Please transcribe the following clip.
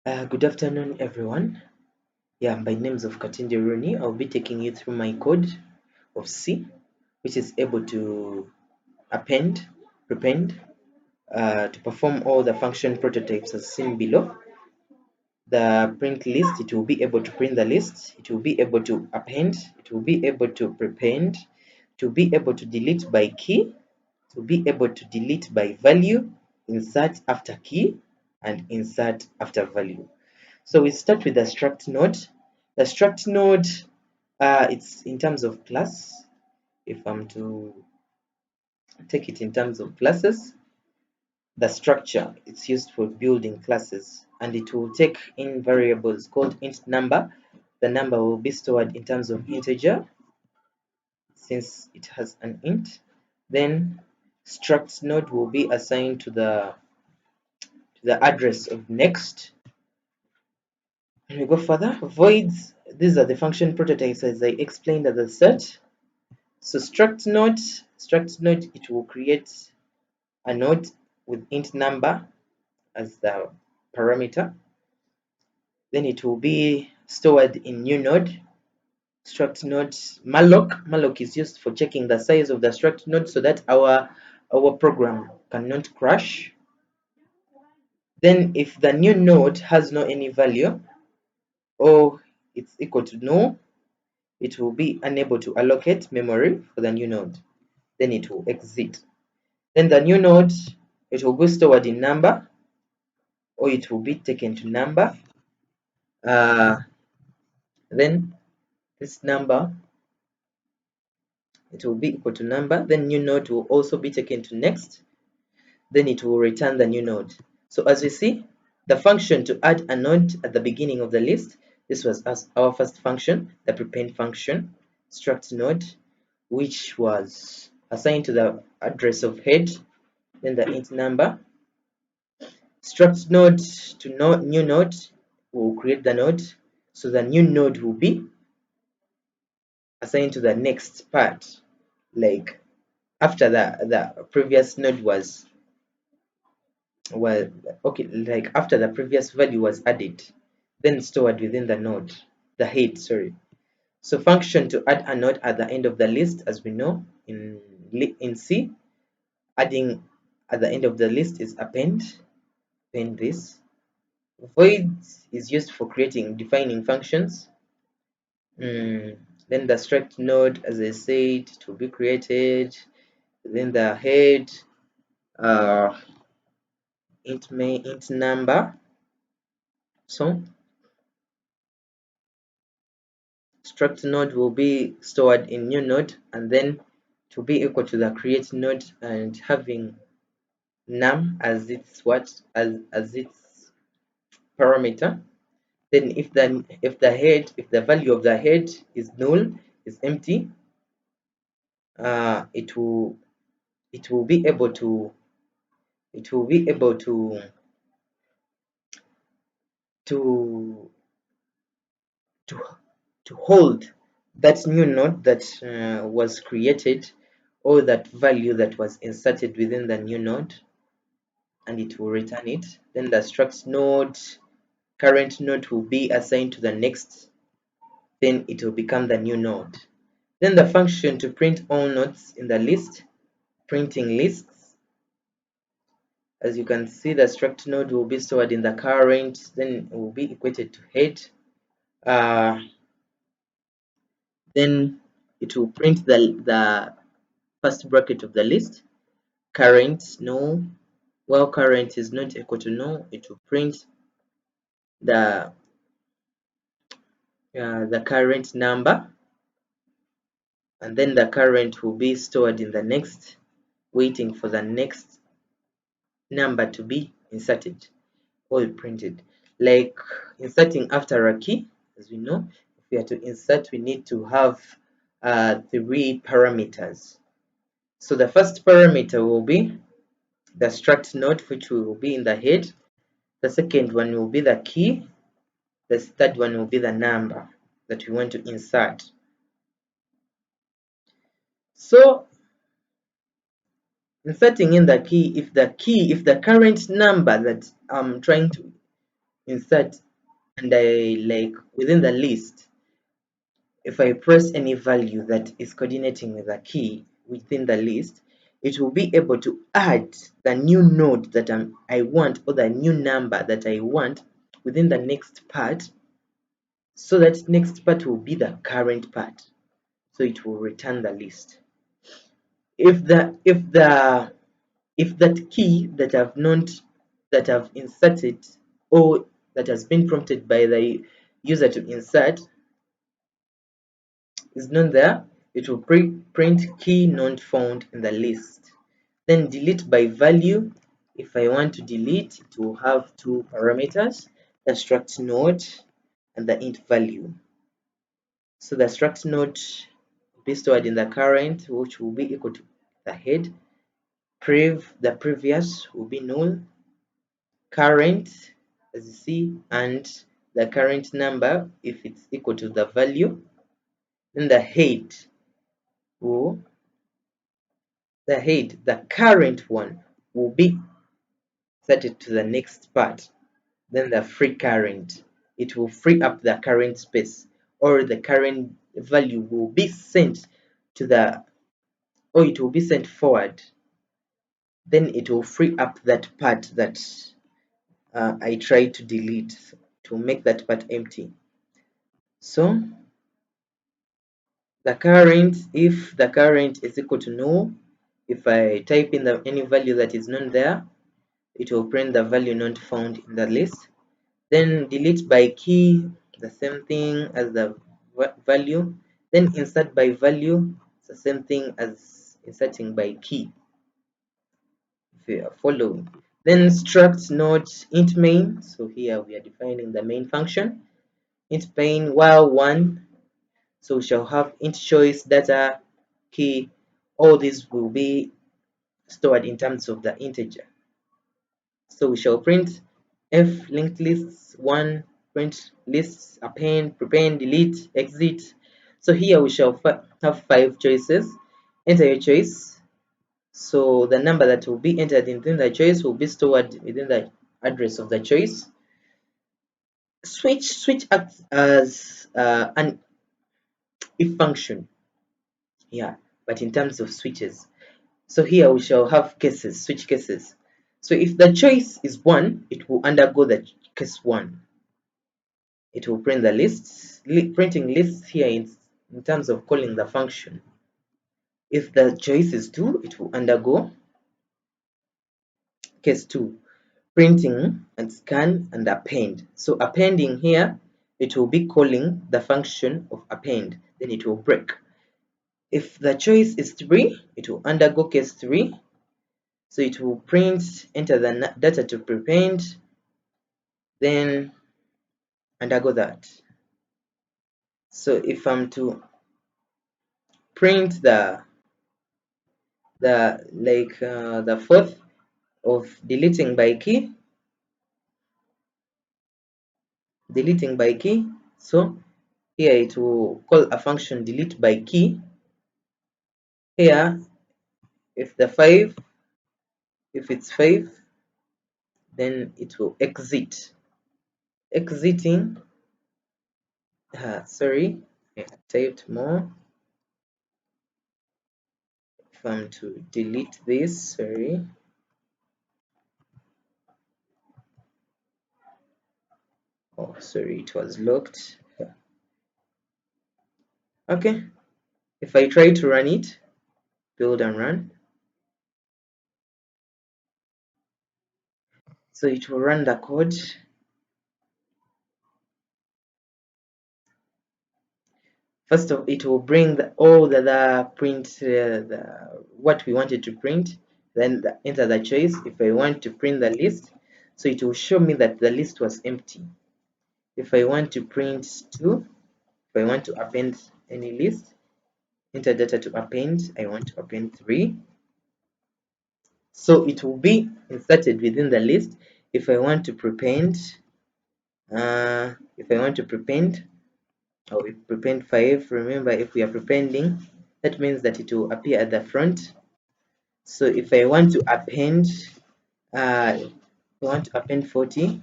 Good afternoon, everyone. Yeah, my name is of Katindi Rooney. I'll be taking you through my code of C, which is able to append, prepend, to perform all the function prototypes as seen below. The print list, it will be able to print the list, it will be able to append, it will be able to prepend, to be able to delete by key, to be able to delete by value, insert after key, and insert after value. So we start with the struct node. The struct node, it's in terms of class. If I'm to take it in terms of classes, the structure, it's used for building classes, and it will take in variables called int number. The number will be stored in terms of integer since it has an int. Then struct node will be assigned to the address of next. When we go further, voids, these are the function prototypes as I explained at the start. So struct node, it will create a node with int number as the parameter. Then it will be stored in new node. Struct node malloc is used for checking the size of the struct node so that our program cannot crash. Then if the new node has no any value or it's equal to no, it will be unable to allocate memory for the new node. Then it will exit. Then the new node, it will be stored in number, or it will be taken to number. Then this number, it will be equal to number. Then new node will also be taken to next. Then it will return the new node. So as we see, the function to add a node at the beginning of the list, this was our first function, the prepend function, struct node, which was assigned to the address of head, then the int number. Struct node to new node will create the node, so the new node will be assigned to the next part, like after the previous node was, well, okay, like after the previous value was added, then stored within the node, the head, sorry. So function to add a node at the end of the list, as we know in C, adding at the end of the list is append this. Void is used for creating defining functions. Then the struct node, as I said, to be created. Then the head, int number. So struct node will be stored in new node, and then to be equal to the create node and having num as its as its parameter. Then if the value of the head is null, is empty, it will be able to to to to hold that new node that was created, or that value that was inserted within the new node, and it will return it. Then the struct node, current node will be assigned to the next, then it will become the new node. Then the function to print all nodes in the list, printing lists. As you can see, the struct node will be stored in the current, then it will be equated to head. Then it will print the first bracket of the list, current no. While current is not equal to no, it will print the current number, and then the current will be stored in the next, waiting for the next number to be inserted or printed. Like inserting after a key, as we know, if we are to insert, we need to have 3 parameters. So the first parameter will be the struct node, which will be in the head. The second one will be the key. The third one will be the number that we want to insert. So inserting in the key, if the current number that I'm trying to insert, and I like within the list, if I press any value that is coordinating with a key within the list, it will be able to add the new node that I want, or the new number that I want within the next part. So that next part will be the current part. So it will return the list. If that key that I've inserted, or that has been prompted by the user to insert, is not there, it will print key not found in the list. Then delete by value. If I want to delete, it will have two parameters, the struct node and the int value. So the struct node will be stored in the current, which will be equal to the head. The previous will be null. Current, as you see, and the current number, if it's equal to the value. Then the head, the current one, will be set it to the next part. Then the free current, it will free up the current space, or the current value will be sent to the, or it will be sent forward. Then it will free up that part that I tried to delete, to make that part empty. So the current, if the current is equal to null, if I type in any value that is not there, it will print the value not found in the list. Then delete by key, the same thing as the value. Then insert by value, it's the same thing as inserting by key, if you are following. Then struct node int main. So here we are defining the main function. Int main while one. So we shall have int choice data key. All these will be stored in terms of the integer. So we shall print f linked lists 1, print lists, append, prepend, delete, exit. So here we shall have 5 choices. Enter your choice. So the number that will be entered within the choice will be stored within the address of the choice. Switch acts as an if function. Yeah, but in terms of switches. So here we shall have cases, switch cases. So if the choice is 1, it will undergo the case 1. It will print the lists. Printing lists here in terms of calling the function. If the choice is 2, it will undergo case 2. Printing and scan and append. So appending here, it will be calling the function of append. Then it will break. If the choice is 3, it will undergo case 3. So it will print, enter the data to prepend, then undergo that. So if I'm to print the fourth of deleting by key, so here it will call a function delete by key. Here, if it's 5, then it will exit. Exiting, sorry, I typed more. If I'm to delete this, sorry. Oh, sorry, it was locked. Okay, if I try to run it, build and run, so it will run the code. First of it will bring all the print what we wanted to print, then enter the choice. If I want to print the list, so it will show me that the list was empty. If I want to print 2, if I want to append any list, enter data to append. I want to append 3, so it will be inserted within the list. If I want to prepend, or we prepend 5, remember if we are prepending, that means that it will appear at the front. So if I want to append 40,